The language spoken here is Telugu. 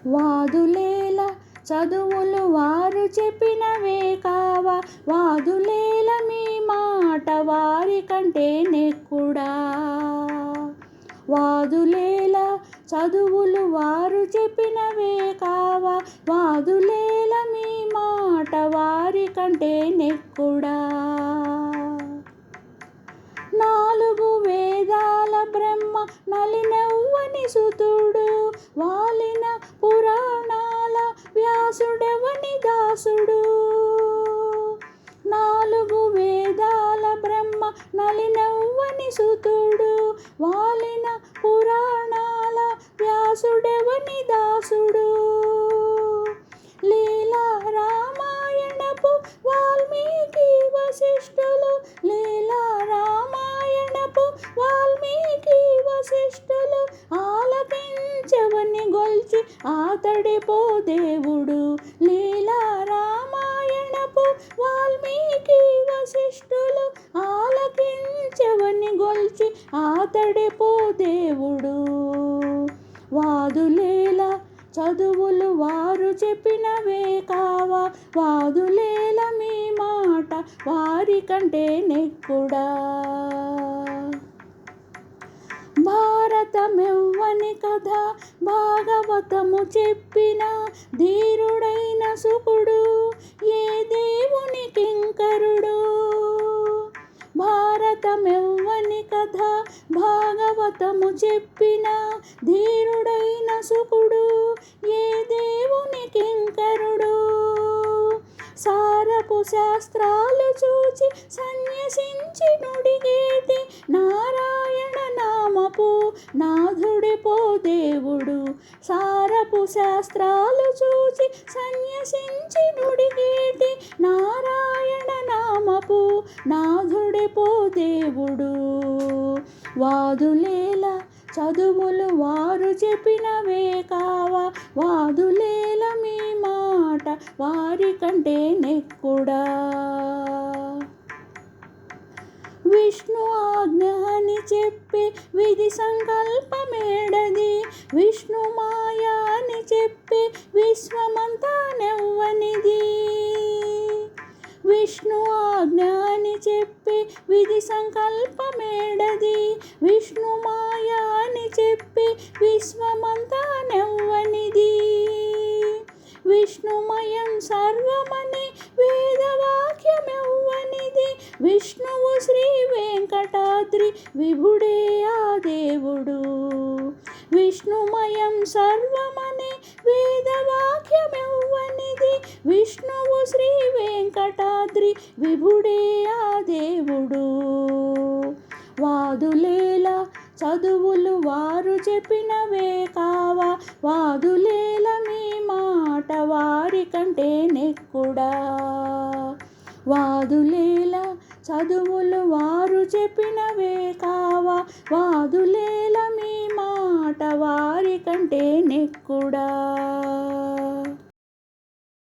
వాదులేల చదువులు వారు చెప్పినవే కావా, వాదులేల మీ మాట వారి కంటే నెక్కుడా. వాదులేల చదువులు వారు చెప్పినవే కావా, వాదులేల మీ మాట వారి కంటే నెక్కుడా. నాలుగు వేదాల బ్రహ్మ నలినెవ్వని సుతుడు, వాలిన పురాణాల వ్యాసుడెవని దాసుడు. నాలుగు వేదాల బ్రహ్మ నలినెవ్వని సుతుడు, వాలిన పురాణాల వ్యాసుడెవని దాసుడు. లీలా రామాయణపు వాల్మీకి వశిష్ఠులు, లీలా రామాయణపు వాల్మీకి వశిష్ఠులు, ఆలకించవని గొల్చి ఆతడిపో దేవుడు. లీలా రామాయణపు వాల్మీకి వశిష్ఠులు, ఆలకించవని గొల్చి ఆతడిపో దేవుడు. వాదులేల చదువులు వారు చెప్పినవే కావా, వాదులేల మీ మాట వారి కంటే నెక్కుడా. భారతమెవ్వని కథ భాగవతము చెప్పిన ధీరుడైన శుకుడు, ఏ దేవుని కింకరుడు. భారతమెవ్వని కథ భాగవతము చెప్పిన ధీరుడైన శుకుడు, ఏ దేవుని కింకరుడు. సారపు శాస్త్రాలు చూచి సన్యసించి నుడిగేటి నారాయణ నామపు నాథుడిపో దేవుడు. సారపు శాస్త్రాలు చూచి సన్యసించి నుడిగేటి నారాయణ నామపు నాథుడిపో దేవుడు. వాదులేల చదువులు వారు చెప్పినవే కావా, వాదులేల మీ మాట వారి కంటే నెక్కుడా. విష్ణు ఆజ్ఞ అని చెప్పి విధి సంకల్పమేడది, విష్ణు మాయ అని చెప్పి విశ్వమంతా నెవ్వనిది. విష్ణు ఆజ్ఞ అని చెప్పి విధి సంకల్పమేడది, విష్ణు మాయ అని చెప్పి విశ్వమంతా నెవ్వనిది. విష్ణుమయం సర్వమని వేదవాక్యమెవ్వనిది, విష్ణువు శ్రీ వెంకటాద్రి విభుడే ఆ దేవుడు. విష్ణుమయం సర్వమని వేదవాక్యమెవ్వనిది, విష్ణువు శ్రీ వెంకటాద్రి విభుడే ఆ దేవుడు. వాదులేల చదువులు వారు చెప్పినవే కావా, వాదులేల మీ మాట వారి కంటే నెక్కుడా. వాదులేల చదువులు వారు చెప్పినవే కావా, వాదులేల మీ మాట వారి కంటే నెక్కుడా.